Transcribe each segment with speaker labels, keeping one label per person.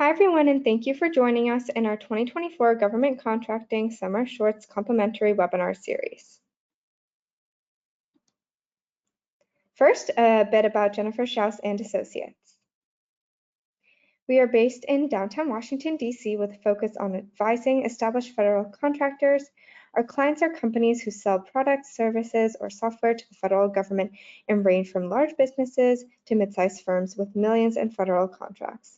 Speaker 1: Hi everyone, and thank you for joining us in our 2024 Government Contracting Summer Shorts Complimentary Webinar Series. First, a bit about Jennifer Schaus and Associates. We are based in downtown Washington, D.C. with a focus on advising established federal contractors. Our clients are companies who sell products, services, or software to the federal government and range from large businesses to mid-sized firms with millions in federal contracts.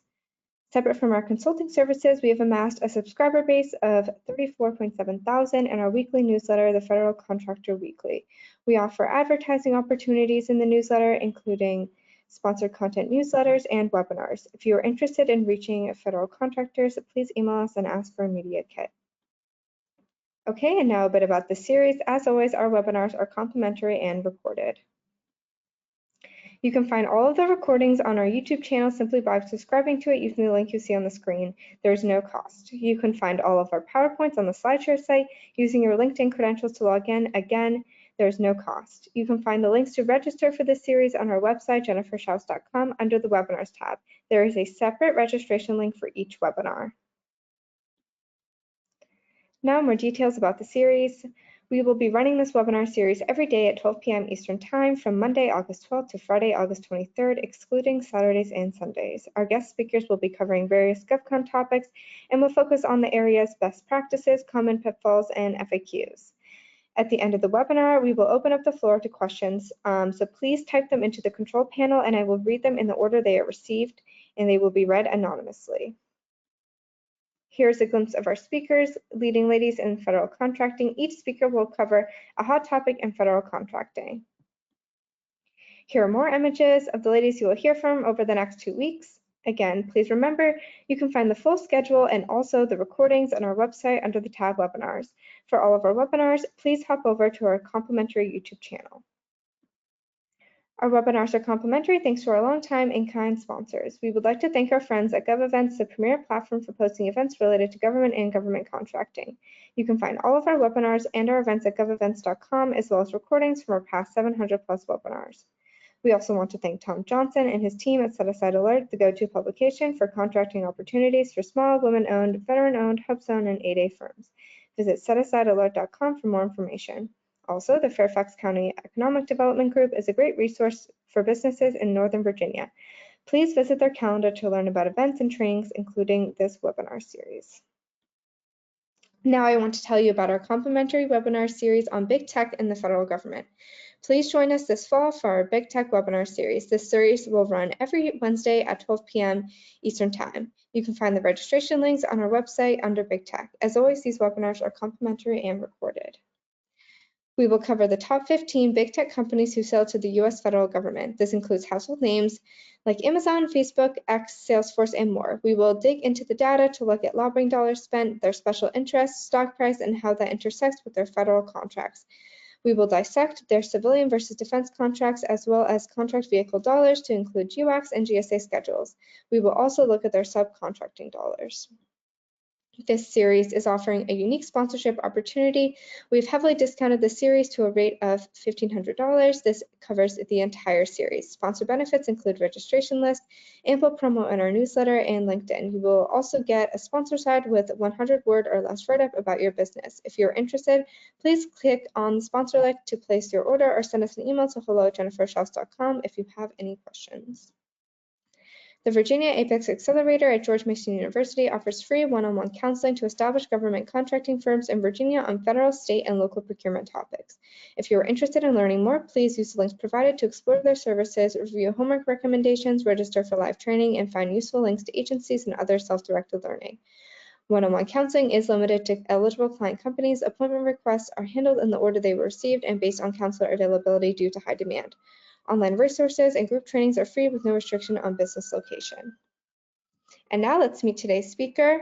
Speaker 1: Separate from our consulting services, we have amassed a subscriber base of 34.7 thousand in our weekly newsletter, the Federal Contractor Weekly. We offer advertising opportunities in the newsletter, including sponsored content newsletters and webinars. If you are interested in reaching federal contractors, please email us and ask for a media kit. Okay, and now a bit about the series. As always, our webinars are complimentary and recorded. You can find all of the recordings on our YouTube channel simply by subscribing to it using the link you see on the screen. There is no cost. You can find all of our PowerPoints on the SlideShare site using your LinkedIn credentials to log in. Again, there's no cost. You can find the links to register for this series on our website, jenniferschaus.com, under the Webinars tab. There is a separate registration link for each webinar. Now, more details about the series. We will be running this webinar series every day at 12 p.m. Eastern Time from Monday, August 12th to Friday, August 23rd, excluding Saturdays and Sundays. Our guest speakers will be covering various GovCon topics and will focus on the area's best practices, common pitfalls, and FAQs. At the end of the webinar, we will open up the floor to questions, so please type them into the control panel and I will read them in the order they are received, and they will be read anonymously. Here's a glimpse of our speakers, leading ladies in federal contracting. Each speaker will cover a hot topic in federal contracting. Here are more images of the ladies you will hear from over the next 2 weeks. Again, please remember, you can find the full schedule and also the recordings on our website under the tab Webinars. For all of our webinars, please hop over to our complimentary YouTube channel. Our webinars are complimentary thanks to our longtime in-kind sponsors. We would like to thank our friends at GovEvents, the premier platform for posting events related to government and government contracting. You can find all of our webinars and our events at govevents.com, as well as recordings from our past 700 plus webinars. We also want to thank Tom Johnson and his team at Set Aside Alert, the go-to publication for contracting opportunities for small, women-owned, veteran-owned, HUBZone, and 8A firms. Visit setasidealert.com for more information. Also, the Fairfax County Economic Development Group is a great resource for businesses in Northern Virginia. Please visit their calendar to learn about events and trainings, including this webinar series. Now I want to tell you about our complimentary webinar series on big tech in the federal government. Please join us this fall for our Big Tech webinar series. This series will run every Wednesday at 12 p.m. Eastern Time. You can find the registration links on our website under Big Tech. As always, these webinars are complimentary and recorded. We will cover the top 15 big tech companies who sell to the U.S. federal government. This includes household names like Amazon, Facebook, X, Salesforce, and more. We will dig into the data to look at lobbying dollars spent, their special interests, stock price, and how that intersects with their federal contracts. We will dissect their civilian versus defense contracts, as well as contract vehicle dollars to include GWACs and GSA schedules. We will also look at their subcontracting dollars. This series is offering a unique sponsorship opportunity. We've heavily discounted the series to a rate of $1,500. This covers the entire series. Sponsor benefits include registration list, ample promo in our newsletter, and LinkedIn. You will also get a sponsor side with 100-word or less write-up about your business. If you're interested, please click on the sponsor link to place your order or send us an email to hello@jenniferschaus.com if you have any questions. The Virginia Apex Accelerator at George Mason University offers free one-on-one counseling to establish government contracting firms in Virginia on federal, state, and local procurement topics. If you are interested in learning more, please use the links provided to explore their services, review homework recommendations, register for live training, and find useful links to agencies and other self-directed learning. One-on-one counseling is limited to eligible client companies. Appointment requests are handled in the order they were received and based on counselor availability due to high demand. Online resources and group trainings are free with no restriction on business location. And now let's meet today's speaker.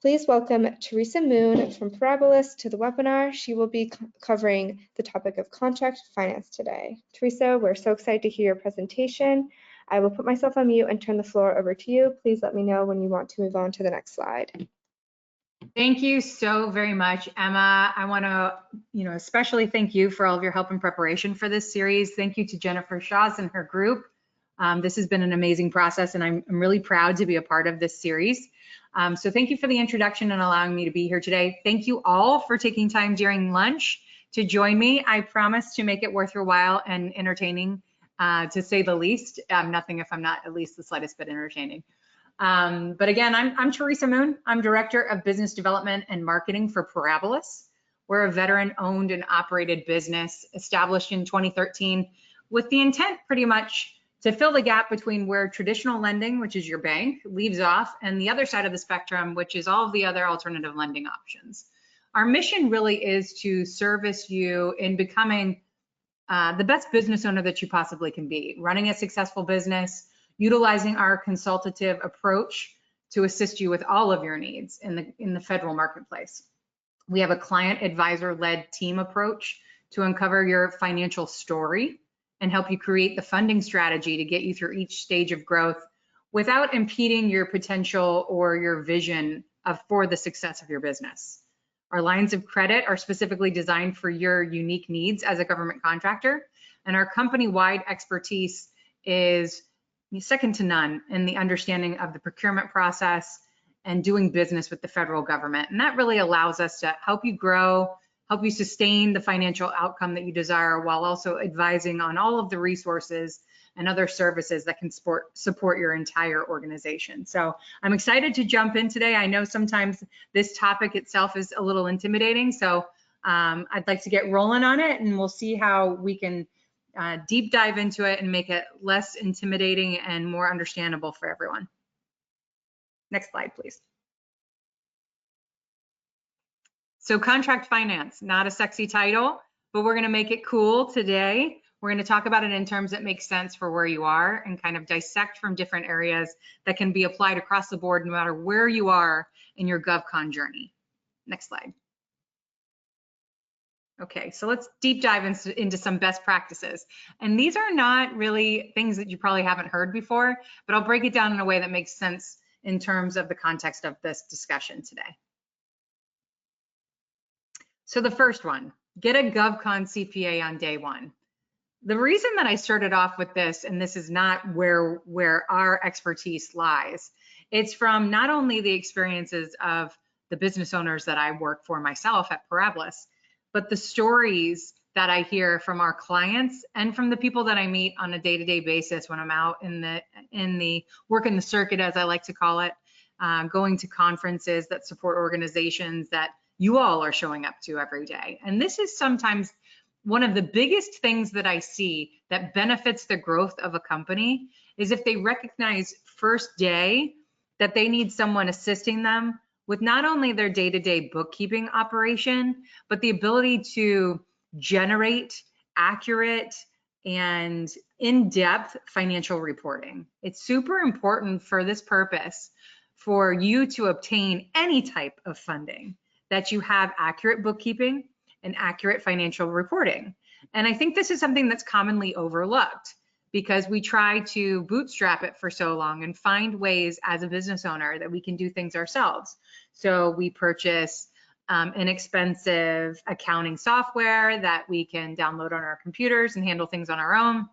Speaker 1: Please welcome Teresa Moon from Parabolis to the webinar. She will be covering the topic of contract finance today. Teresa, we're so excited to hear your presentation. I will put myself on mute and turn the floor over to you. Please let me know when you want to move on to the next slide.
Speaker 2: Thank you so very much, Emma. I want to, especially thank you for all of your help in preparation for this series. Thank you to Jennifer Schaus and her group This has been an amazing process, and I'm really proud to be a part of this series. So thank you for the introduction and allowing me to be here today. Thank you all for taking time during lunch to join me. I promise to make it worth your while and entertaining, to say the least. Nothing if I'm not at least the slightest bit entertaining. But again, I'm Teresa Moon. I'm Director of Business Development and Marketing for Parabolis. We're a veteran-owned and operated business established in 2013 with the intent pretty much to fill the gap between where traditional lending, which is your bank, leaves off, and the other side of the spectrum, which is all of the other alternative lending options. Our mission really is to service you in becoming the best business owner that you possibly can be, running a successful business, utilizing our consultative approach to assist you with all of your needs in the federal marketplace. We have a client advisor-led team approach to uncover your financial story and help you create the funding strategy to get you through each stage of growth without impeding your potential or your vision for the success of your business. Our lines of credit are specifically designed for your unique needs as a government contractor, and our company-wide expertise is second to none in the understanding of the procurement process and doing business with the federal government. And that really allows us to help you grow, help you sustain the financial outcome that you desire, while also advising on all of the resources and other services that can support your entire organization. So I'm excited to jump in today. I know sometimes this topic itself is a little intimidating, so I'd like to get rolling on it, and we'll see how we can deep dive into it and make it less intimidating and more understandable for everyone. Next slide, please. So contract finance, not a sexy title, but we're gonna make it cool today. We're gonna talk about it in terms that make sense for where you are and kind of dissect from different areas that can be applied across the board no matter where you are in your GovCon journey. Next slide. Okay, so let's deep dive into some best practices. And these are not really things that you probably haven't heard before, but I'll break it down in a way that makes sense in terms of the context of this discussion today. So the first one, get a GovCon CPA on day one. The reason that I started off with this, and this is not where our expertise lies, it's from not only the experiences of the business owners that I work for myself at Parabolis, but the stories that I hear from our clients and from the people that I meet on a day-to-day basis when I'm out in the work in the circuit, as I like to call it, going to conferences that support organizations that you all are showing up to every day. And this is sometimes one of the biggest things that I see that benefits the growth of a company is if they recognize first day that they need someone assisting them with not only their day-to-day bookkeeping operation, but the ability to generate accurate and in-depth financial reporting. It's super important for this purpose for you to obtain any type of funding that you have accurate bookkeeping and accurate financial reporting. And I think this is something that's commonly overlooked because we try to bootstrap it for so long and find ways as a business owner that we can do things ourselves. So we purchase inexpensive accounting software that we can download on our computers and handle things on our own.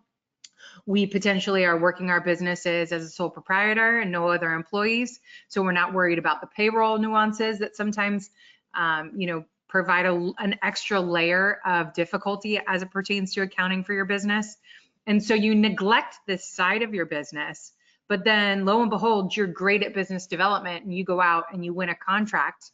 Speaker 2: We potentially are working our businesses as a sole proprietor and no other employees. So we're not worried about the payroll nuances that sometimes, provide an extra layer of difficulty as it pertains to accounting for your business. And so you neglect this side of your business, but then lo and behold, you're great at business development and you go out and you win a contract.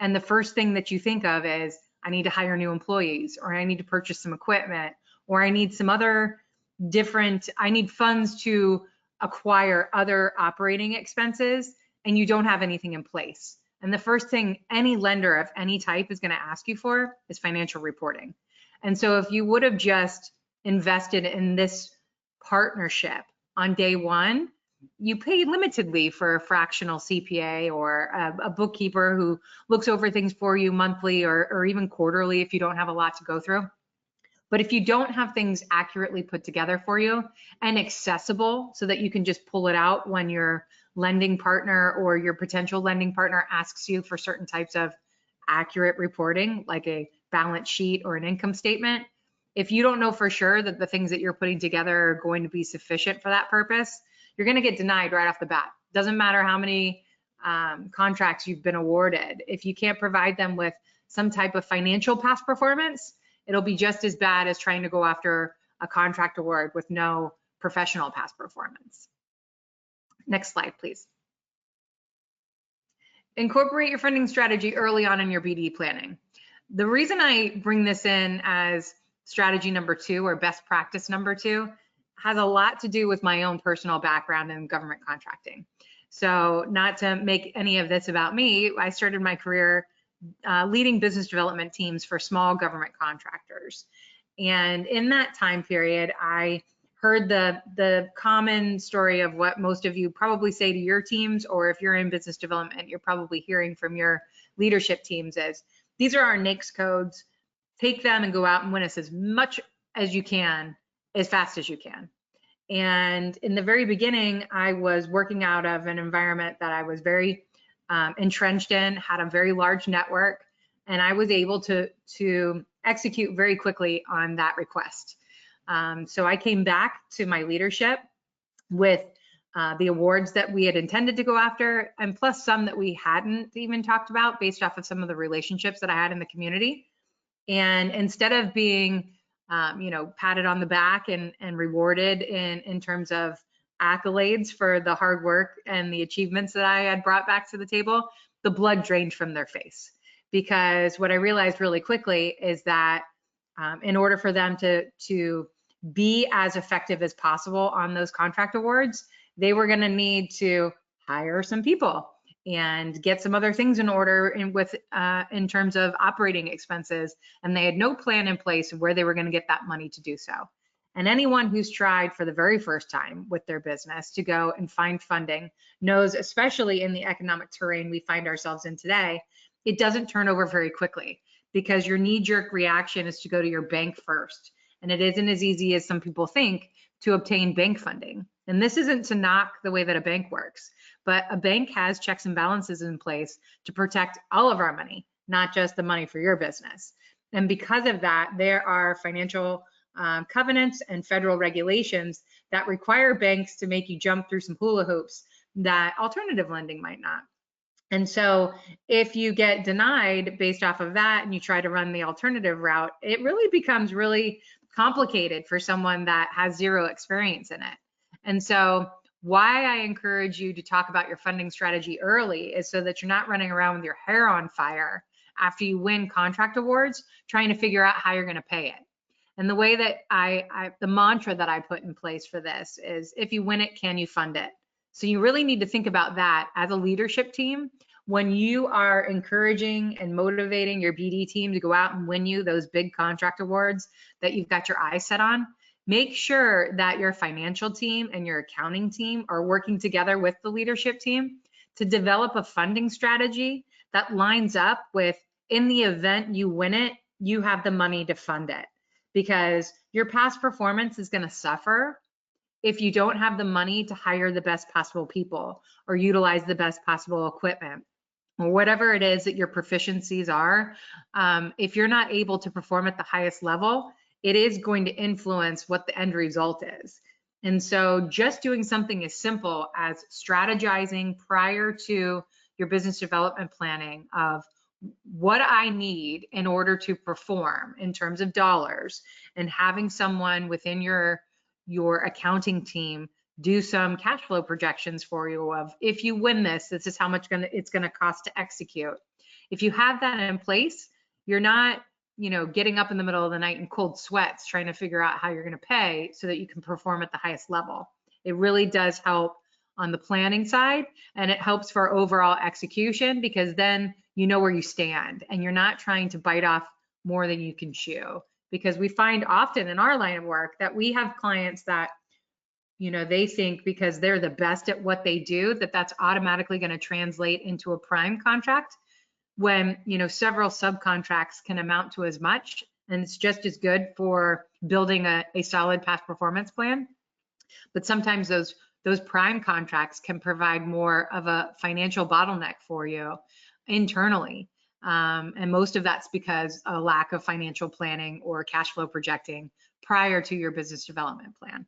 Speaker 2: And the first thing that you think of is, I need to hire new employees, or I need to purchase some equipment, or I need some other I need funds to acquire other operating expenses, and you don't have anything in place. And the first thing any lender of any type is going to ask you for is financial reporting. And so if you would have just invested in this partnership on day one, you pay limitedly for a fractional CPA or a bookkeeper who looks over things for you monthly or even quarterly if you don't have a lot to go through. But if you don't have things accurately put together for you and accessible so that you can just pull it out when your lending partner or your potential lending partner asks you for certain types of accurate reporting, like a balance sheet or an income statement, if you don't know for sure that the things that you're putting together are going to be sufficient for that purpose, you're going to get denied right off the bat. Doesn't matter how many contracts you've been awarded. If you can't provide them with some type of financial past performance, it'll be just as bad as trying to go after a contract award with no professional past performance. Next slide, please. Incorporate your funding strategy early on in your BD planning. The reason I bring this in as strategy number 2 or best practice number 2 has a lot to do with my own personal background in government contracting. So not to make any of this about me, I started my career leading business development teams for small government contractors. And in that time period, I heard the common story of what most of you probably say to your teams, or if you're in business development, you're probably hearing from your leadership teams is, these are our NAICS codes, take them and go out and win us as much as you can, as fast as you can. And in the very beginning, I was working out of an environment that I was very entrenched in, had a very large network, and I was able to execute very quickly on that request. So I came back to my leadership with the awards that we had intended to go after, and plus some that we hadn't even talked about based off of some of the relationships that I had in the community. And instead of being patted on the back and rewarded in terms of accolades for the hard work and the achievements that I had brought back to the table, the blood drained from their face. Because what I realized really quickly is that in order for them to be as effective as possible on those contract awards, they were going to need to hire some people and get some other things in order in terms of operating expenses, and they had no plan in place of where they were going to get that money to do so. And anyone who's tried for the very first time with their business to go and find funding knows, especially in the economic terrain we find ourselves in today, it doesn't turn over very quickly, because your knee-jerk reaction is to go to your bank first. And it isn't as easy as some people think to obtain bank funding. And this isn't to knock the way that a bank works, but a bank has checks and balances in place to protect all of our money, not just the money for your business. And because of that, there are financial covenants and federal regulations that require banks to make you jump through some hula hoops that alternative lending might not. And so if you get denied based off of that and you try to run the alternative route, it really becomes really complicated for someone that has zero experience in it. And so why I encourage you to talk about your funding strategy early is so that you're not running around with your hair on fire after you win contract awards, trying to figure out how you're going to pay it. And the way that the mantra that I put in place for this is, if you win it, can you fund it? So you really need to think about that as a leadership team when you are encouraging and motivating your BD team to go out and win you those big contract awards that you've got your eyes set on. Make sure that your financial team and your accounting team are working together with the leadership team to develop a funding strategy that lines up with, in the event you win it, you have the money to fund it. Because your past performance is going to suffer if you don't have the money to hire the best possible people or utilize the best possible equipment or whatever it is that your proficiencies are. If you're not able to perform at the highest level, it is going to influence what the end result is. And so just doing something as simple as strategizing prior to your business development planning of what I need in order to perform in terms of dollars, and having someone within your accounting team do some cash flow projections for you of, if you win this, this is how much it's going to cost to execute. If you have that in place, you're not getting up in the middle of the night in cold sweats trying to figure out how you're going to pay so that you can perform at the highest level. It really does help on the planning side, and it helps for overall execution, because then you know where you stand and you're not trying to bite off more than you can chew. Because we find often in our line of work that we have clients that they think because they're the best at what they do, that that's automatically going to translate into a prime contract, when several subcontracts can amount to as much, and it's just as good for building a solid past performance plan. But sometimes those prime contracts can provide more of a financial bottleneck for you internally. And most of that's because a lack of financial planning or cash flow projecting prior to your business development plan.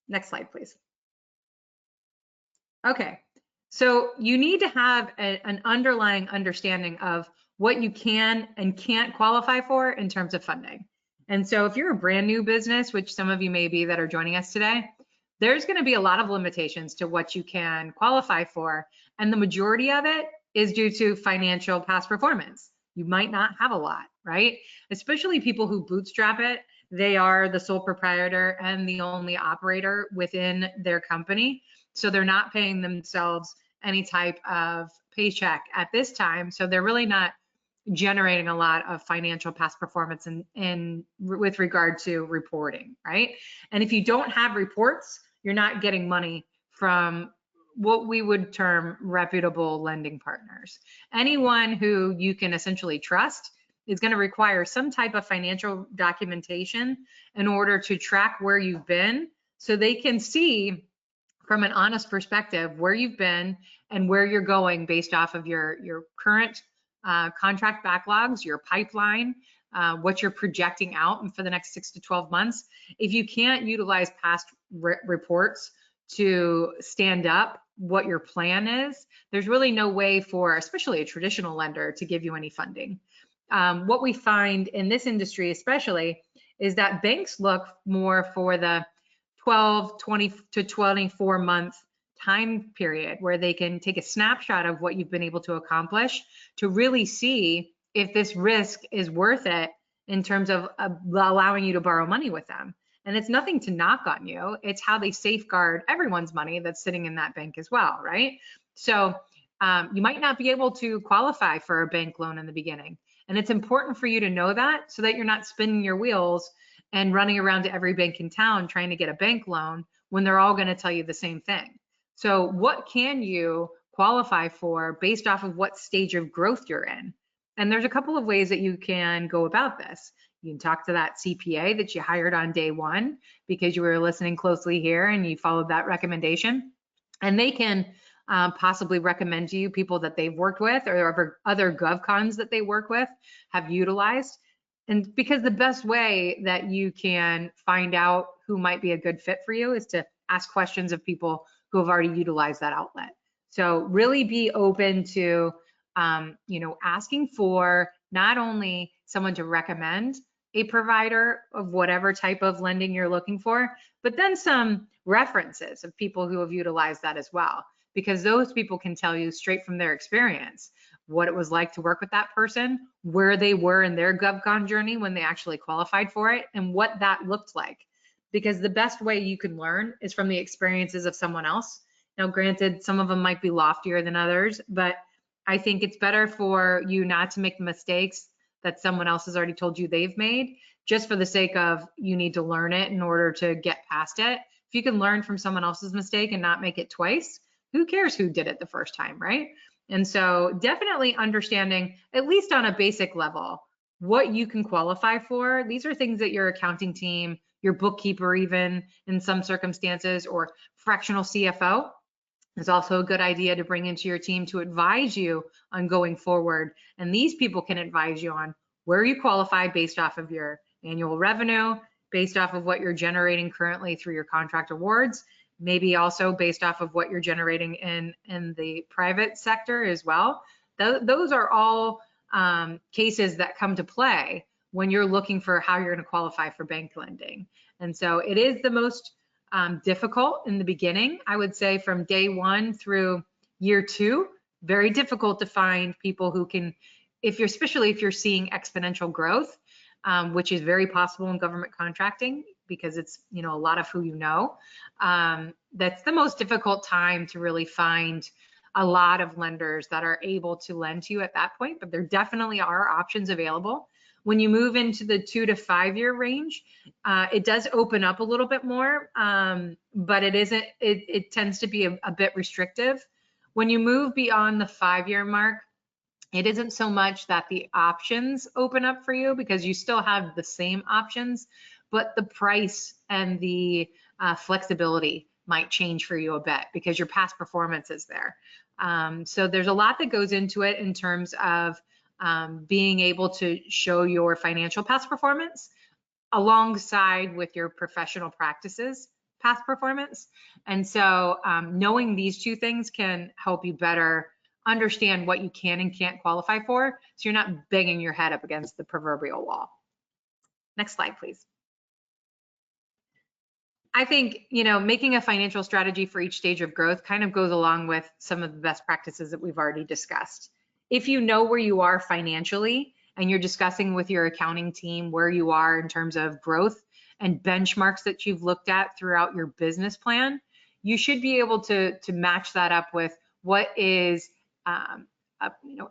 Speaker 2: Next slide, please. Okay, so you need to have an underlying understanding of what you can and can't qualify for in terms of funding. And so if you're a brand new business, which some of you may be that are joining us today, there's going to be a lot of limitations to what you can qualify for. And the majority of it is due to financial past performance. You might not have a lot, right? Especially people who bootstrap it. They are the sole proprietor and the only operator within their company. So they're not paying themselves any type of paycheck at this time. So they're really not generating a lot of financial past performance with regard to reporting, right? And if you don't have reports, you're not getting money from what we would term reputable lending partners. Anyone who you can essentially trust is going to require some type of financial documentation in order to track where you've been, so they can see from an honest perspective where you've been and where you're going based off of your current contract backlogs, your pipeline, what you're projecting out for the next 6 to 12 months. If you can't utilize past reports to stand up what your plan is, there's really no way for, especially a traditional lender, to give you any funding. What we find in this industry especially is that banks look more for the 12, 20 to 24 month time period where they can take a snapshot of what you've been able to accomplish to really see if this risk is worth it in terms of allowing you to borrow money with them. And it's nothing to knock on you. It's how they safeguard everyone's money that's sitting in that bank as well, right? So you might not be able to qualify for a bank loan in the beginning. And it's important for you to know that so that you're not spinning your wheels and running around to every bank in town trying to get a bank loan when they're all going to tell you the same thing. So what can you qualify for based off of what stage of growth you're in? And there's a couple of ways that you can go about this. You can talk to that CPA that you hired on day one because you were listening closely here and you followed that recommendation. And they can possibly recommend to you people that they've worked with or other GovCons that they work with have utilized. And because the best way that you can find out who might be a good fit for you is to ask questions of people who have already utilized that outlet. So really be open to, asking for not only someone to recommend a provider of whatever type of lending you're looking for, but then some references of people who have utilized that as well, because those people can tell you straight from their experience what it was like to work with that person, where they were in their GovCon journey when they actually qualified for it, and what that looked like. Because the best way you can learn is from the experiences of someone else. Now, granted, some of them might be loftier than others, but I think it's better for you not to make the mistakes that someone else has already told you they've made, just for the sake of you need to learn it in order to get past it. If you can learn from someone else's mistake and not make it twice, who cares who did it the first time, right? And so definitely understanding, at least on a basic level, what you can qualify for. These are things that your accounting team, your bookkeeper, even in some circumstances, or fractional CFO is also a good idea to bring into your team to advise you on going forward. And these people can advise you on where you qualify based off of your annual revenue, based off of what you're generating currently through your contract awards, maybe also based off of what you're generating in the private sector as well. Those are all cases that come to play when you're looking for how you're going to qualify for bank lending. And so it is the most difficult in the beginning. I would say from day one through year two, very difficult to find people who can, especially if you're seeing exponential growth, which is very possible in government contracting because it's, a lot of who you know. That's the most difficult time to really find a lot of lenders that are able to lend to you at that point, but there definitely are options available. When you move into the 2 to 5 year range, it does open up a little bit more, but it tends to be a bit restrictive. When you move beyond the 5 year mark, it isn't so much that the options open up for you because you still have the same options, but the price and the flexibility might change for you a bit because your past performance is there. So there's a lot that goes into it in terms of being able to show your financial past performance alongside with your professional practices past performance. And so knowing these two things can help you better understand what you can and can't qualify for, so you're not banging your head up against the proverbial wall. Next slide, please. I think, making a financial strategy for each stage of growth kind of goes along with some of the best practices that we've already discussed. If you know where you are financially and you're discussing with your accounting team where you are in terms of growth and benchmarks that you've looked at throughout your business plan, you should be able to match that up with what is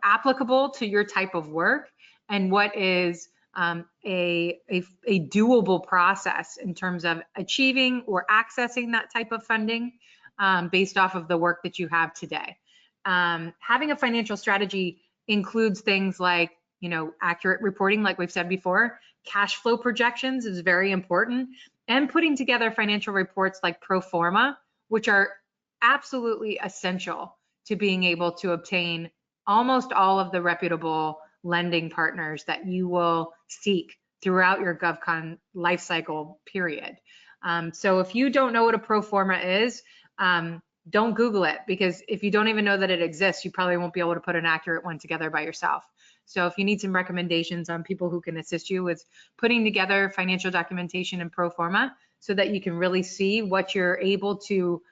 Speaker 2: applicable to your type of work and what is a doable process in terms of achieving or accessing that type of funding based off of the work that you have today. Having a financial strategy includes things like, accurate reporting, like we've said before. Cash flow projections is very important, and putting together financial reports like pro forma, which are absolutely essential to being able to obtain almost all of the reputable lending partners that you will seek throughout your GovCon lifecycle period. So if you don't know what a pro forma is, don't Google it, because if you don't even know that it exists, you probably won't be able to put an accurate one together by yourself. So if you need some recommendations on people who can assist you with putting together financial documentation and pro forma so that you can really see what you're able to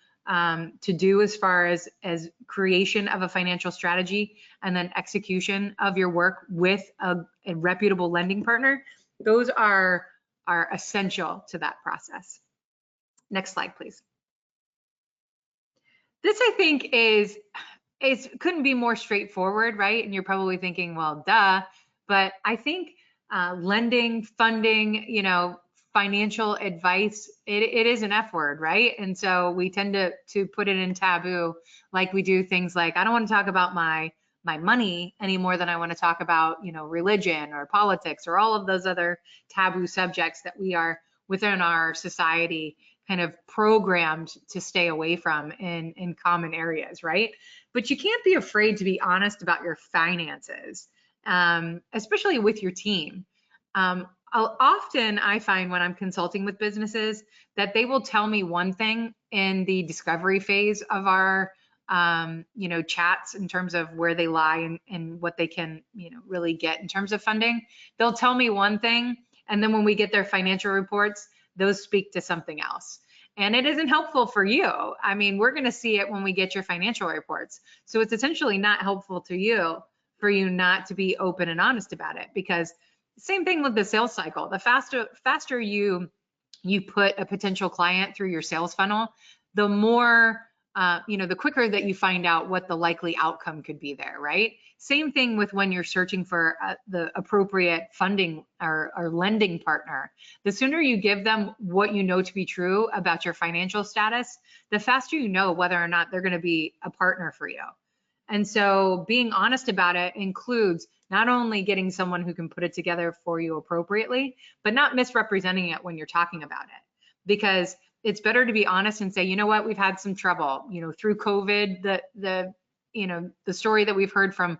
Speaker 2: do as far as creation of a financial strategy and then execution of your work with a reputable lending partner, those are essential to that process. Next slide, please. This, I think, couldn't be more straightforward, right? And you're probably thinking, well, duh. But I think lending, funding, financial advice, it is an F word, right? And so we tend to put it in taboo, like we do things like, I don't want to talk about my money any more than I want to talk about, religion or politics or all of those other taboo subjects that we are within our society kind of programmed to stay away from in common areas, right? But you can't be afraid to be honest about your finances, especially with your team. Often I find when I'm consulting with businesses that they will tell me one thing in the discovery phase of our chats in terms of where they lie and what they can really get in terms of funding. They'll tell me one thing, and then when we get their financial reports, those speak to something else. And it isn't helpful for you. I mean, we're going to see it when we get your financial reports. So it's essentially not helpful to you for you not to be open and honest about it, because same thing with the sales cycle. The faster you put a potential client through your sales funnel, the more, the quicker that you find out what the likely outcome could be there, right? Same thing with when you're searching for the appropriate funding or lending partner. The sooner you give them what you know to be true about your financial status, the faster you know whether or not they're going to be a partner for you. And so being honest about it includes not only getting someone who can put it together for you appropriately, but not misrepresenting it when you're talking about it. Because it's better to be honest and say, you know what, we've had some trouble, through COVID. The story that we've heard from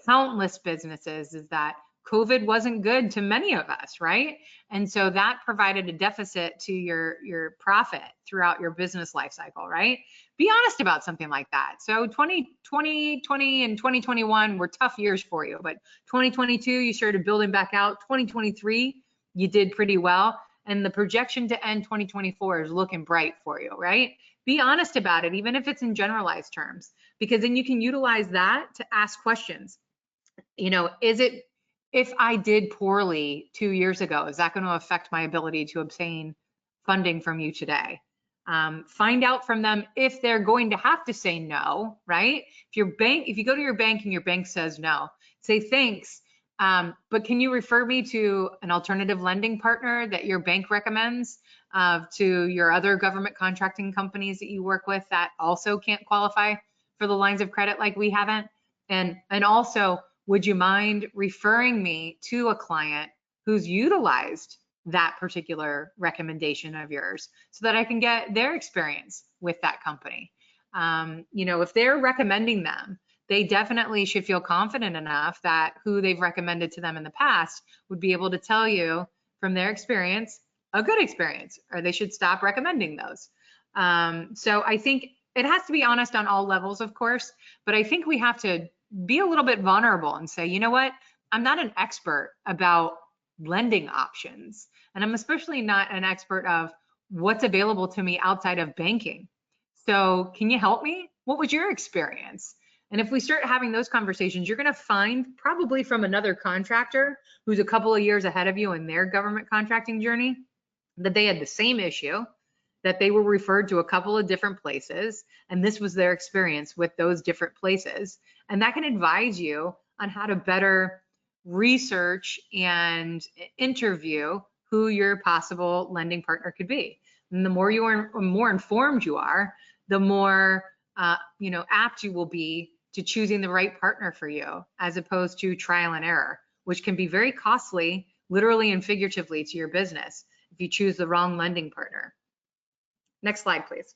Speaker 2: countless businesses is that COVID wasn't good to many of us, right? And so that provided a deficit to your profit throughout your business life cycle, right? Be honest about something like that. So 2020 and 2021 were tough years for you, but 2022, you started building back out. 2023, you did pretty well. And the projection to end 2024 is looking bright for you, right? Be honest about it, even if it's in generalized terms, because then you can utilize that to ask questions. If I did poorly 2 years ago, is that going to affect my ability to obtain funding from you today? Find out from them if they're going to have to say no, right? If you go to your bank and your bank says no, say thanks, but can you refer me to an alternative lending partner that your bank recommends to your other government contracting companies that you work with that also can't qualify for the lines of credit like we haven't? And also, would you mind referring me to a client who's utilized that particular recommendation of yours so that I can get their experience with that company? If they're recommending them, they definitely should feel confident enough that who they've recommended to them in the past would be able to tell you from their experience, a good experience, or they should stop recommending those. So I think it has to be honest on all levels, of course, but I think we have to be a little bit vulnerable and say, you know what, I'm not an expert about lending options, and I'm especially not an expert of what's available to me outside of banking. So can you help me? What was your experience? And if we start having those conversations, you're going to find probably from another contractor who's a couple of years ahead of you in their government contracting journey that they had the same issue, that they were referred to a couple of different places, and this was their experience with those different places. And that can advise you on how to better research and interview who your possible lending partner could be. And the more informed you are, the more apt you will be to choosing the right partner for you, as opposed to trial and error, which can be very costly, literally and figuratively, to your business if you choose the wrong lending partner. Next slide, please.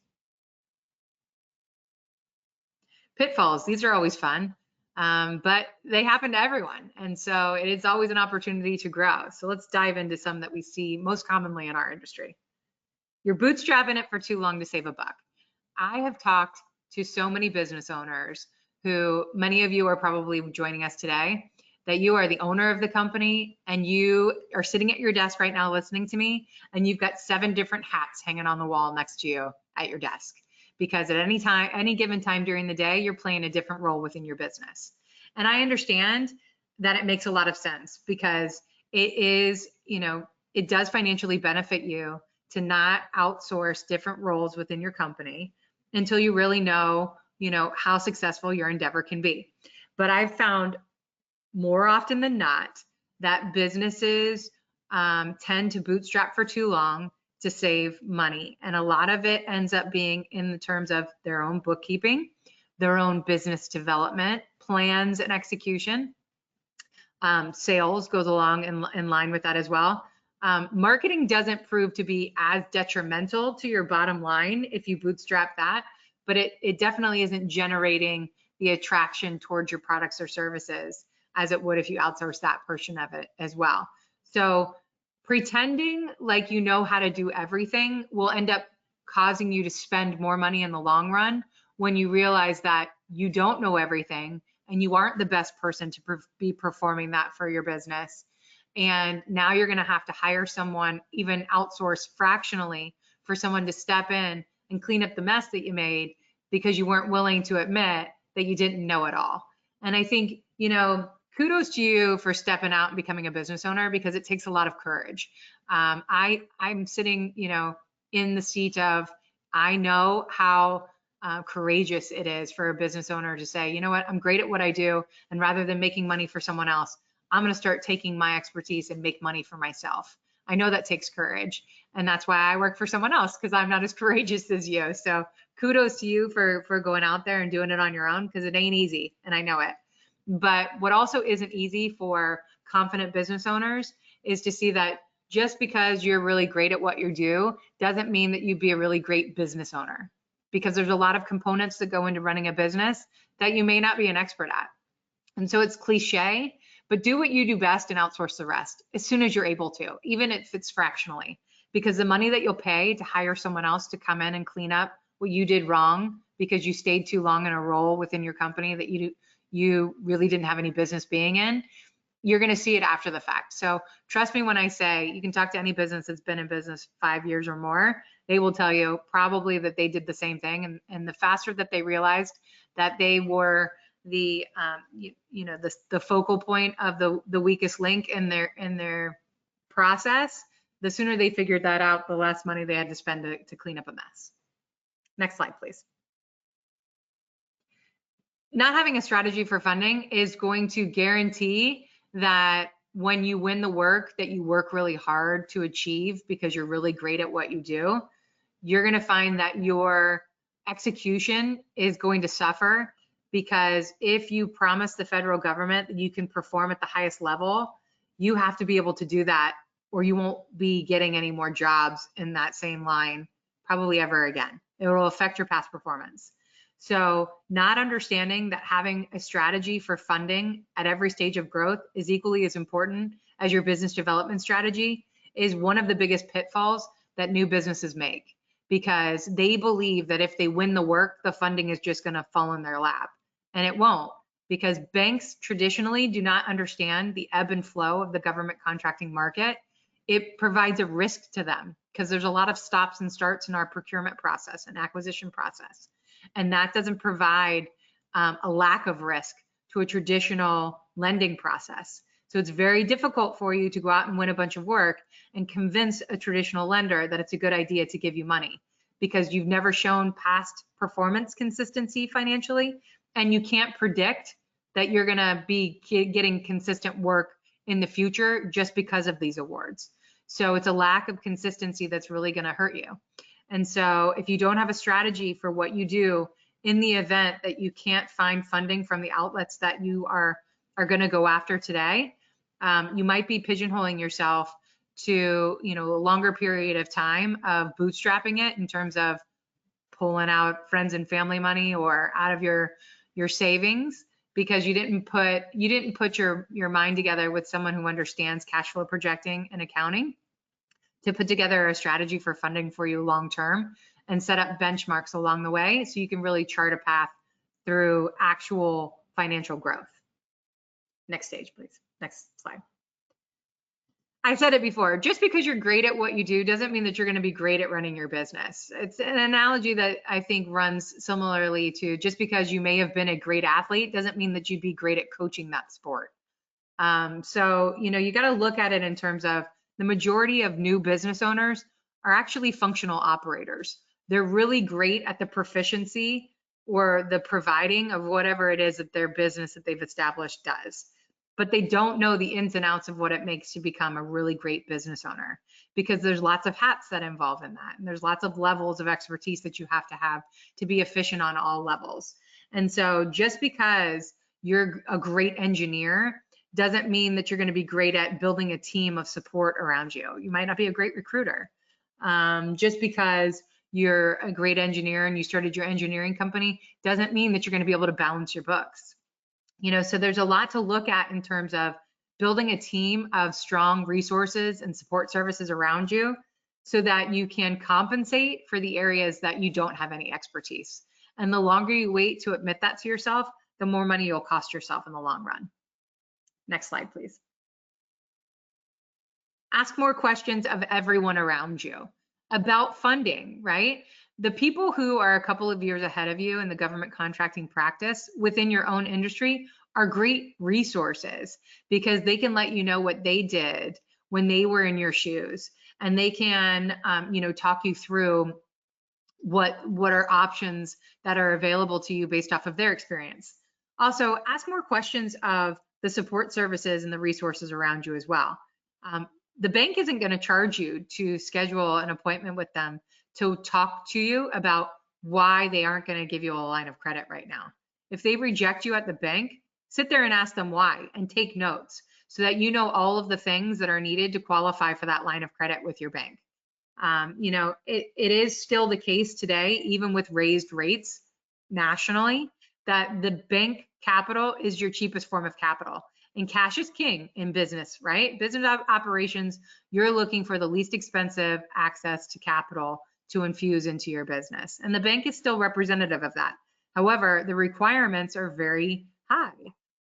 Speaker 2: Pitfalls, these are always fun, but they happen to everyone. And so it is always an opportunity to grow. So let's dive into some that we see most commonly in our industry. You're bootstrapping it for too long to save a buck. I have talked to so many business owners who, many of you are probably joining us today, that you are the owner of the company and you are sitting at your desk right now listening to me, and you've got 7 different hats hanging on the wall next to you at your desk, because at any given time during the day, you're playing a different role within your business. And I understand that it makes a lot of sense, because it does financially benefit you to not outsource different roles within your company until you really know how successful your endeavor can be. But I've found more often than not that businesses tend to bootstrap for too long to save money. And a lot of it ends up being in the terms of their own bookkeeping, their own business development, plans and execution. Sales goes along in line with that as well. Marketing doesn't prove to be as detrimental to your bottom line if you bootstrap that, but it definitely isn't generating the attraction towards your products or services as it would if you outsource that portion of it as well. So pretending like you know how to do everything will end up causing you to spend more money in the long run, when you realize that you don't know everything and you aren't the best person to be performing that for your business. And now you're going to have to hire someone, even outsource fractionally, for someone to step in and clean up the mess that you made because you weren't willing to admit that you didn't know it all. And I think, kudos to you for stepping out and becoming a business owner, because it takes a lot of courage. I'm sitting, in the seat of, I know how courageous it is for a business owner to say, you know what, I'm great at what I do, and rather than making money for someone else, I'm going to start taking my expertise and make money for myself. I know that takes courage, and that's why I work for someone else, because I'm not as courageous as you. So kudos to you for going out there and doing it on your own, because it ain't easy, and I know it. But what also isn't easy for confident business owners is to see that just because you're really great at what you do doesn't mean that you'd be a really great business owner, because there's a lot of components that go into running a business that you may not be an expert at. And so it's cliche, but do what you do best and outsource the rest as soon as you're able to, even if it's fractionally, because the money that you'll pay to hire someone else to come in and clean up what you did wrong because you stayed too long in a role within your company that you really didn't have any business being in, you're going to see it after the fact. So trust me when I say, you can talk to any business that's been in business 5 years or more, they will tell you probably that they did the same thing. And the faster that they realized that they were the focal point of the weakest link in their process, the sooner they figured that out, the less money they had to spend to clean up a mess. Next slide, please. Not having a strategy for funding is going to guarantee that when you win the work that you work really hard to achieve because you're really great at what you do, you're going to find that your execution is going to suffer, because if you promise the federal government that you can perform at the highest level, you have to be able to do that, or you won't be getting any more jobs in that same line probably ever again. It will affect your past performance. So not understanding that having a strategy for funding at every stage of growth is equally as important as your business development strategy is one of the biggest pitfalls that new businesses make, because they believe that if they win the work, the funding is just going to fall in their lap. And it won't, because banks traditionally do not understand the ebb and flow of the government contracting market. It provides a risk to them because there's a lot of stops and starts in our procurement process and acquisition process. And that doesn't provide a lack of risk to a traditional lending process. So it's very difficult for you to go out and win a bunch of work and convince a traditional lender that it's a good idea to give you money, because you've never shown past performance consistency financially, and you can't predict that you're going to be getting consistent work in the future just because of these awards. So it's a lack of consistency that's really going to hurt you. And so if you don't have a strategy for what you do in the event that you can't find funding from the outlets that you are going to go after today, you might be pigeonholing yourself to, a longer period of time of bootstrapping it in terms of pulling out friends and family money or out of your savings, because you didn't put your mind together with someone who understands cash flow projecting and accounting to put together a strategy for funding for you long term and set up benchmarks along the way so you can really chart a path through actual financial growth. Next stage, please. Next slide. I said it before, just because you're great at what you do doesn't mean that you're going to be great at running your business. It's an analogy that I think runs similarly to just because you may have been a great athlete doesn't mean that you'd be great at coaching that sport. So, you got to look at it in terms of the majority of new business owners are actually functional operators. They're really great at the proficiency or the providing of whatever it is that their business that they've established does. But they don't know the ins and outs of what it makes to become a really great business owner, because there's lots of hats that involve in that. And there's lots of levels of expertise that you have to be efficient on all levels. And so just because you're a great engineer doesn't mean that you're going to be great at building a team of support around you. You might not be a great recruiter. Just because you're a great engineer and you started your engineering company doesn't mean that you're going to be able to balance your books. So there's a lot to look at in terms of building a team of strong resources and support services around you so that you can compensate for the areas that you don't have any expertise. And the longer you wait to admit that to yourself, the more money you'll cost yourself in the long run. Next slide, please. Ask more questions of everyone around you about funding, right? The people who are a couple of years ahead of you in the government contracting practice within your own industry are great resources, because they can let you know what they did when they were in your shoes, and they can, talk you through what are options that are available to you based off of their experience. Also, ask more questions of the support services and the resources around you as well. The bank isn't going to charge you to schedule an appointment with them to talk to you about why they aren't going to give you a line of credit right now. If they reject you at the bank, sit there and ask them why and take notes so that you know all of the things that are needed to qualify for that line of credit with your bank. It is still the case today, even with raised rates nationally, that the bank capital is your cheapest form of capital. And cash is king in business, right? Business operations, you're looking for the least expensive access to capital to infuse into your business. And the bank is still representative of that. However, the requirements are very high.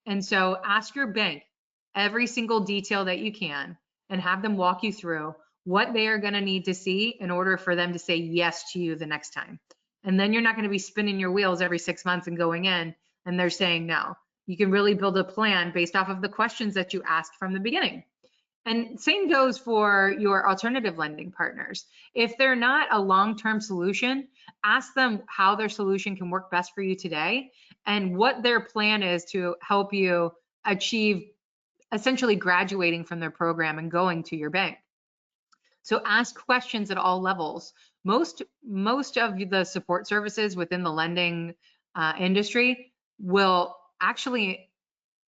Speaker 2: And so ask your bank every single detail that you can and have them walk you through what they are going to need to see in order for them to say yes to you the next time. And then you're not going to be spinning your wheels every 6 months and going in and they're saying no. You can really build a plan based off of the questions that you asked from the beginning. And same goes for your alternative lending partners. If they're not a long-term solution, ask them how their solution can work best for you today and what their plan is to help you achieve essentially graduating from their program and going to your bank. So ask questions at all levels. Most of the support services within the lending industry will actually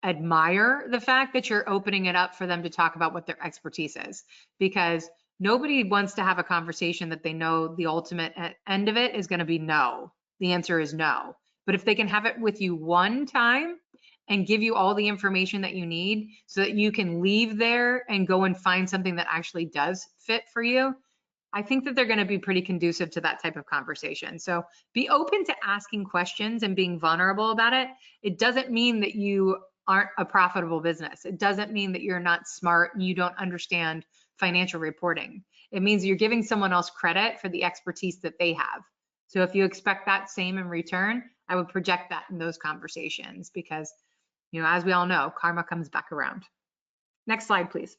Speaker 2: admire the fact that you're opening it up for them to talk about what their expertise is, because nobody wants to have a conversation that they know the ultimate end of it is going to be no. The answer is no, But if they can have it with you one time and give you all the information that you need so that you can leave there and go and find something that actually does fit for you, I think that they're going to be pretty conducive to that type of conversation. So be open to asking questions and being vulnerable about it. It doesn't mean that you aren't a profitable business. It doesn't mean that you're not smart and you don't understand financial reporting. It means you're giving someone else credit for the expertise that they have. So if you expect that same in return, I would project that in those conversations because, as we all know, karma comes back around. Next slide, please.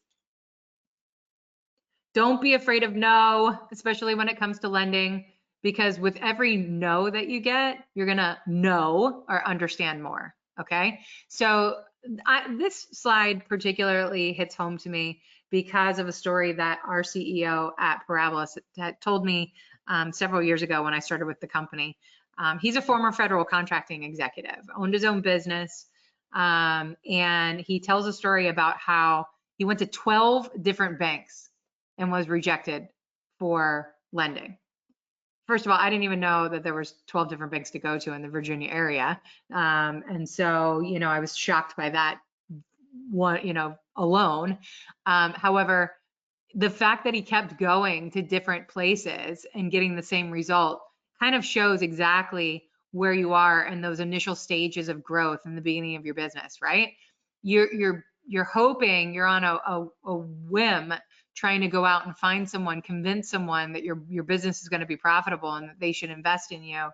Speaker 2: Don't be afraid of no, especially when it comes to lending, because with every no that you get, you're gonna know or understand more, okay? So this slide particularly hits home to me because of a story that our CEO at Parabolis had told me several years ago when I started with the company. He's a former federal contracting executive, owned his own business, and he tells a story about how he went to 12 different banks and was rejected for lending. First of all, I didn't even know that there was 12 different banks to go to in the Virginia area. And so, I was shocked by that one, alone. However, the fact that he kept going to different places and getting the same result kind of shows exactly where you are in those initial stages of growth in the beginning of your business, right? You're hoping, you're on a whim trying to go out and find someone, convince someone that your business is going to be profitable and that they should invest in you.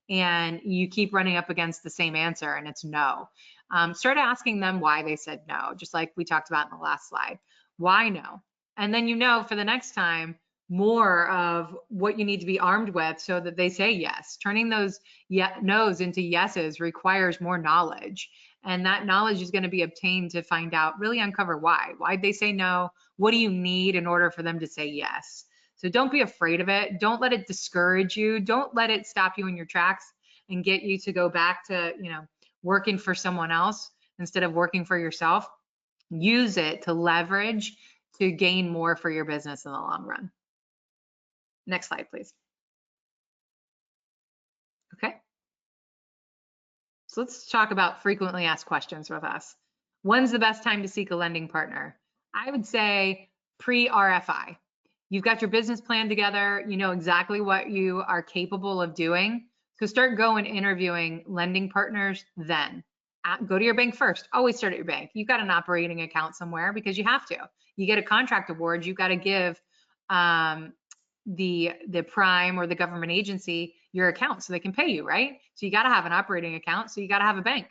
Speaker 2: And you keep running up against the same answer and it's no. Start asking them why they said no, just like we talked about in the last slide. Why no? And then for the next time, more of what you need to be armed with so that they say yes. Turning those no's into yeses requires more knowledge. And that knowledge is going to be obtained to find out, really uncover why. Why'd they say no? What do you need in order for them to say yes? So don't be afraid of it. Don't let it discourage you. Don't let it stop you in your tracks and get you to go back to, working for someone else instead of working for yourself. Use it to leverage to gain more for your business in the long run. Next slide, please. Okay. So let's talk about frequently asked questions with us. When's the best time to seek a lending partner? I would say pre-RFI. You've got your business plan together. You know exactly what you are capable of doing. So start going interviewing lending partners then. Go to your bank first. Always start at your bank. You've got an operating account somewhere because you have to. You get a contract award, you've got to give the prime or the government agency your account so they can pay you, right? So you got to have an operating account. So you got to have a bank.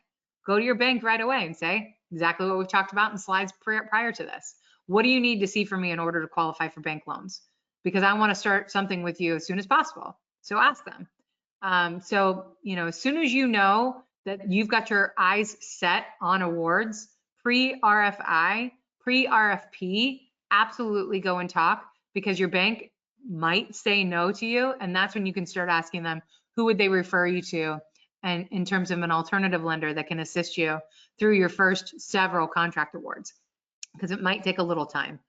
Speaker 2: Go to your bank right away and say exactly what we've talked about in slides prior to this. What do you need to see from me in order to qualify for bank loans? Because I want to start something with you as soon as possible. So ask them. As soon as you know that you've got your eyes set on awards, pre-RFI, pre-RFP, absolutely go and talk because your bank might say no to you. And that's when you can start asking them, who would they refer you to? And in terms of an alternative lender that can assist you through your first several contract awards, because it might take a little time.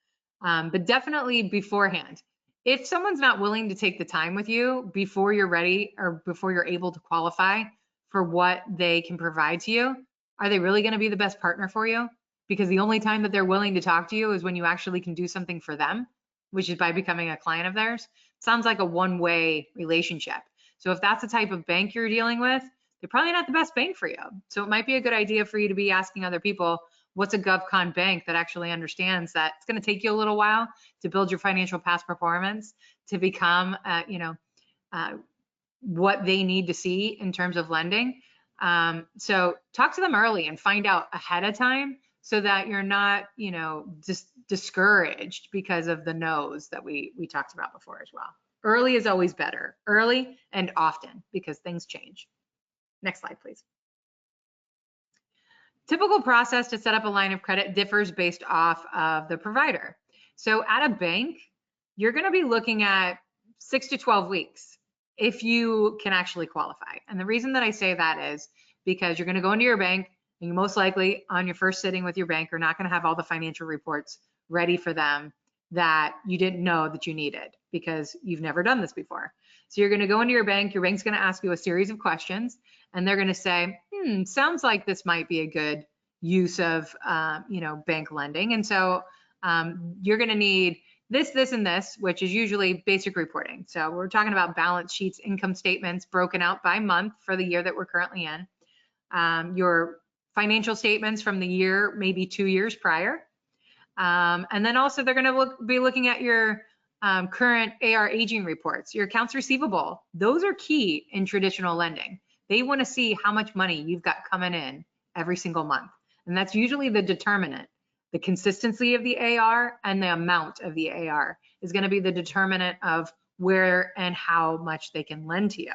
Speaker 2: But definitely beforehand. If someone's not willing to take the time with you before you're ready or before you're able to qualify for what they can provide to you, are they really going to be the best partner for you? Because the only time that they're willing to talk to you is when you actually can do something for them, which is by becoming a client of theirs. Sounds like a one-way relationship. So if that's the type of bank you're dealing with, they're probably not the best bank for you. So it might be a good idea for you to be asking other people, what's a GovCon bank that actually understands that it's going to take you a little while to build your financial past performance to become, what they need to see in terms of lending. So talk to them early and find out ahead of time so that you're not, just discouraged because of the no's that we talked about before as well. Early is always better, early and often, because things change. Next slide, please. Typical process to set up a line of credit differs based off of the provider. So at a bank, you're going to be looking at 6 to 12 weeks if you can actually qualify. And the reason that I say that is because you're going to go into your bank and you most likely on your first sitting with your bank are not going to have all the financial reports ready for them that you didn't know that you needed because you've never done this before. So you're going to go into your bank's going to ask you a series of questions, and they're going to say, sounds like this might be a good use of, bank lending. And so you're going to need this, this, and this, which is usually basic reporting. So we're talking about balance sheets, income statements broken out by month for the year that we're currently in, your financial statements from the year, maybe 2 years prior. And then also they're going to be looking at your current AR aging reports, your accounts receivable. Those are key in traditional lending. They want to see how much money you've got coming in every single month. And that's usually the determinant. The consistency of the AR and the amount of the AR is going to be the determinant of where and how much they can lend to you.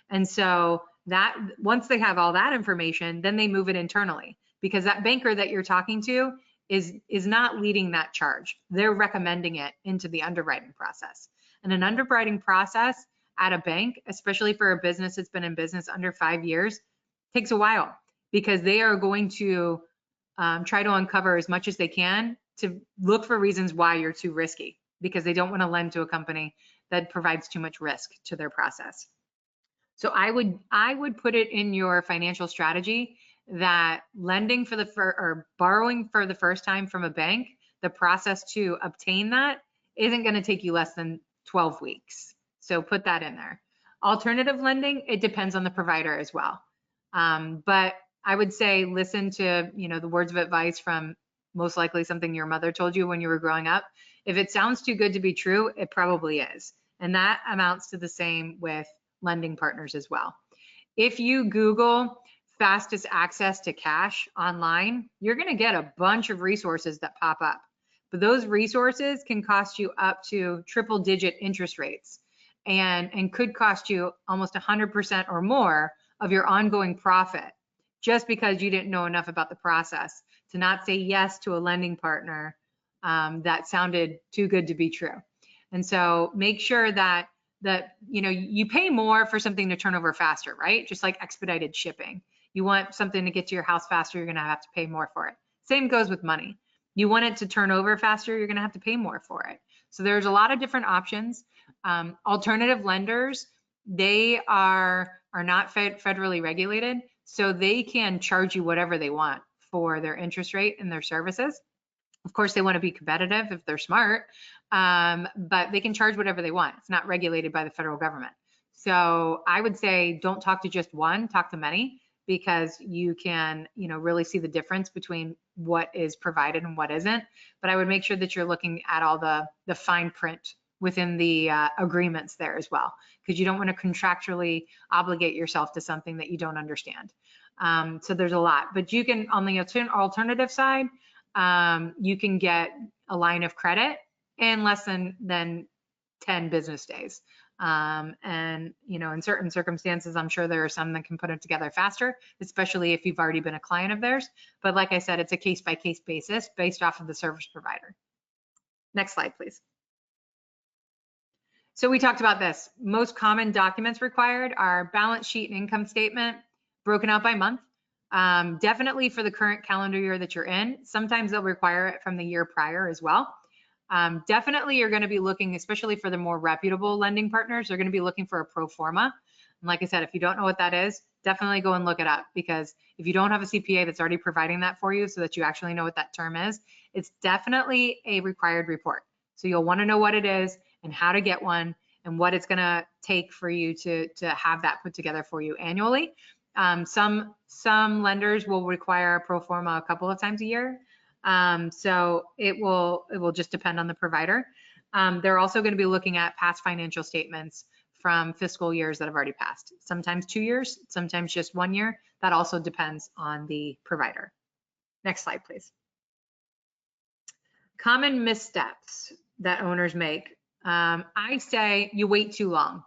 Speaker 2: And so that once they have all that information, then they move it internally, because that banker that you're talking to is not leading that charge. They're recommending it into the underwriting process. And an underwriting process at a bank, especially for a business that's been in business under 5 years, takes a while, because they are going to try to uncover as much as they can to look for reasons why you're too risky, because they don't want to lend to a company that provides too much risk to their process. So I would put it in your financial strategy that lending for or borrowing for the first time from a bank, the process to obtain that isn't going to take you less than 12 weeks. So put that in there. Alternative lending, it depends on the provider as well. But I would say listen to, the words of advice from most likely something your mother told you when you were growing up. If it sounds too good to be true, it probably is. And that amounts to the same with lending partners as well. If you Google fastest access to cash online, you're going to get a bunch of resources that pop up. But those resources can cost you up to triple-digit interest rates and could cost you almost 100% or more of your ongoing profit, just because you didn't know enough about the process to not say yes to a lending partner that sounded too good to be true. And so make sure that you pay more for something to turn over faster, right? Just like expedited shipping. You want something to get to your house faster, you're going to have to pay more for it. Same goes with money. You want it to turn over faster, you're going to have to pay more for it. So there's a lot of different options. Alternative lenders, they are not federally regulated, so they can charge you whatever they want for their interest rate and their services. Of course, they want to be competitive if they're smart, but they can charge whatever they want. It's not regulated by the federal government. So I would say don't talk to just one, talk to many, because you can, really see the difference between what is provided and what isn't. But I would make sure that you're looking at all the fine print within the agreements there as well, because you don't want to contractually obligate yourself to something that you don't understand. So there's a lot, but you can, on the alternative side, you can get a line of credit in less than 10 business days. And, in certain circumstances, I'm sure there are some that can put it together faster, especially if you've already been a client of theirs. But like I said, it's a case-by-case basis based off of the service provider. Next slide, please. So we talked about this. Most common documents required are balance sheet and income statement broken out by month. Definitely for the current calendar year that you're in. Sometimes they'll require it from the year prior as well. Definitely you're going to be looking, especially for the more reputable lending partners, they're going to be looking for a pro forma. And like I said, if you don't know what that is, definitely go and look it up, because if you don't have a CPA that's already providing that for you so that you actually know what that term is, it's definitely a required report. So you'll want to know what it is and how to get one and what it's going to take for you to have that put together for you annually. Some lenders will require a pro forma a couple of times a year. So it will just depend on the provider. They're also going to be looking at past financial statements from fiscal years that have already passed. Sometimes 2 years, sometimes just 1 year. That also depends on the provider. Next slide, please. Common missteps that owners make. I say you wait too long.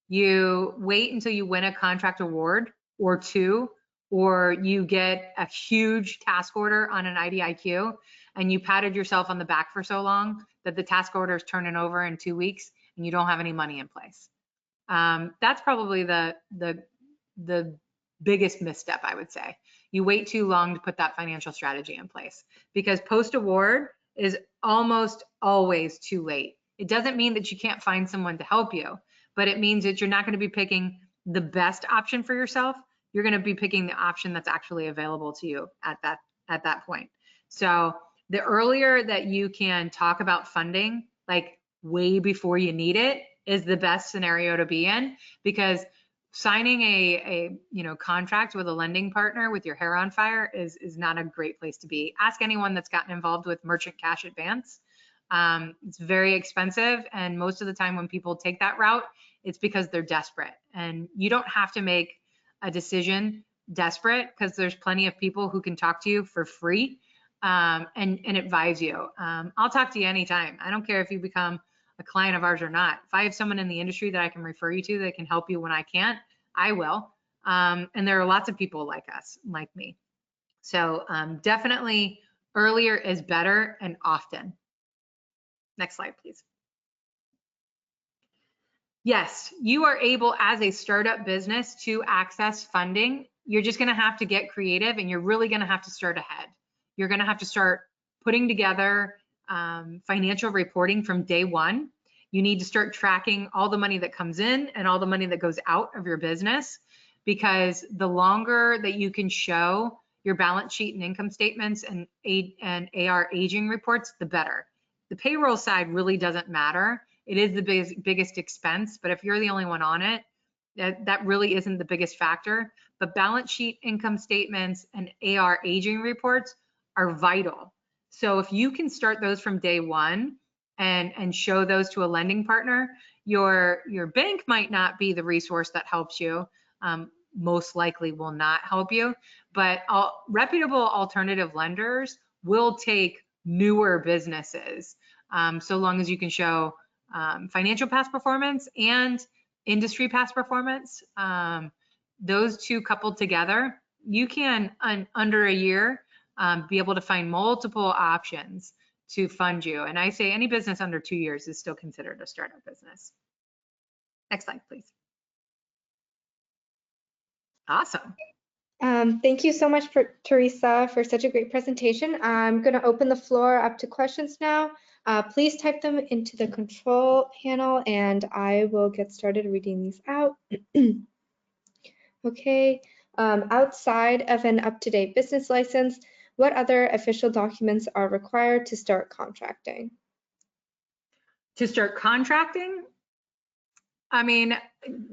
Speaker 2: You wait until you win a contract award or two, or you get a huge task order on an IDIQ and you patted yourself on the back for so long that the task order is turning over in 2 weeks and you don't have any money in place. That's probably the biggest misstep, I would say. You wait too long to put that financial strategy in place, because post-award is almost always too late. It doesn't mean that you can't find someone to help you, but it means that you're not going to be picking the best option for yourself. You're going to be picking the option that's actually available to you at that point. So the earlier that you can talk about funding, like way before you need it, is the best scenario to be in, because signing a contract with a lending partner with your hair on fire is not a great place to be. Ask anyone that's gotten involved with merchant cash advance. It's very expensive, and most of the time when people take that route, it's because they're desperate. And you don't have to make a decision desperate, because there's plenty of people who can talk to you for free and advise you. I'll talk to you anytime. I don't care if you become a client of ours or not. If I have someone in the industry that I can refer you to that can help you when I can't, I will. And there are lots of people like us, like me. So definitely earlier is better, and often. Next slide, please. Yes, you are able as a startup business to access funding. You're just going to have to get creative, and you're really going to have to start ahead. You're going to have to start putting together financial reporting from day one. You need to start tracking all the money that comes in and all the money that goes out of your business, because the longer that you can show your balance sheet and income statements and AR aging reports, the better. The payroll side really doesn't matter. It is the biggest expense, but if you're the only one on it, that really isn't the biggest factor. But balance sheet, income statements, and AR aging reports are vital. So if you can start those from day one and show those to a lending partner, your bank might not be the resource that helps you, most likely will not help you, but reputable alternative lenders will take newer businesses, so long as you can show financial past performance and industry past performance. Those two coupled together, you can, under a year, be able to find multiple options to fund you. And I say any business under 2 years is still considered a startup business. Next slide, please. Awesome.
Speaker 1: Thank you so much, Teresa, for such a great presentation. I'm going to open the floor up to questions now. Please type them into the control panel, and I will get started reading these out. Okay. Outside of an up-to-date business license, what other official documents are required to start contracting?
Speaker 2: To start contracting, I mean,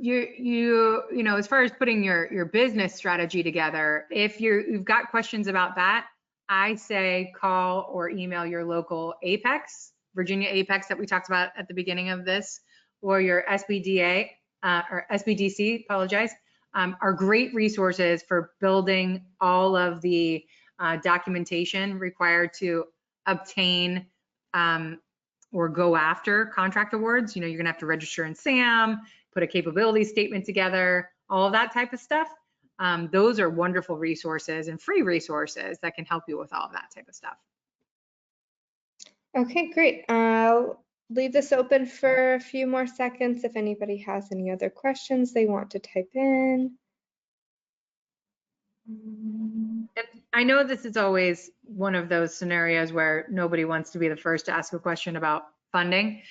Speaker 2: you know, as far as putting your business strategy together, if you've got questions about that, I say call or email your local Apex, Virginia Apex that we talked about at the beginning of this, or your SBDA or SBDC, apologize, are great resources for building all of the documentation required to obtain or go after contract awards. You know, you're gonna have to register in SAM, put a capability statement together, all of that type of stuff. Those are wonderful resources and free resources that can help you with all of that type of stuff.
Speaker 1: Okay, great. I'll leave this open for a few more seconds if anybody has any other questions they want to type in.
Speaker 2: I know this is always one of those scenarios where nobody wants to be the first to ask a question about funding.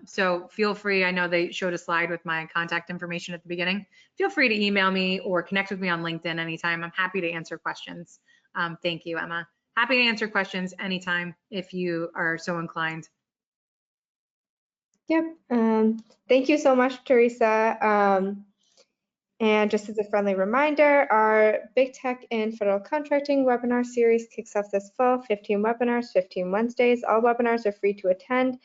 Speaker 2: So feel free, I know they showed a slide with my contact information at the beginning. Feel free to email me or connect with me on LinkedIn anytime. I'm happy to answer questions. Thank you, Emma. Happy to answer questions anytime if you are so inclined.
Speaker 1: Yep. Thank you so much, Teresa. And just as a friendly reminder, our Big Tech in Federal Contracting webinar series kicks off this fall, 15 webinars, 15 Wednesdays. All webinars are free to attend.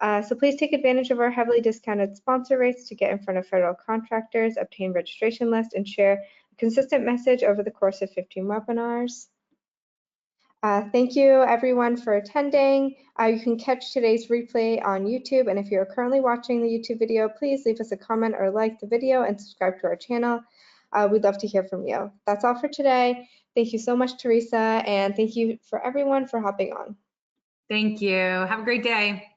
Speaker 1: So please take advantage of our heavily discounted sponsor rates to get in front of federal contractors, obtain registration list, and share a consistent message over the course of 15 webinars. Thank you everyone for attending. You can catch today's replay on YouTube, and if you're currently watching the YouTube video, please leave us a comment or like the video and subscribe to our channel. We'd love to hear from you. That's all for today. Thank you so much, Teresa, and thank you for everyone for hopping on.
Speaker 2: Thank you. Have a great day.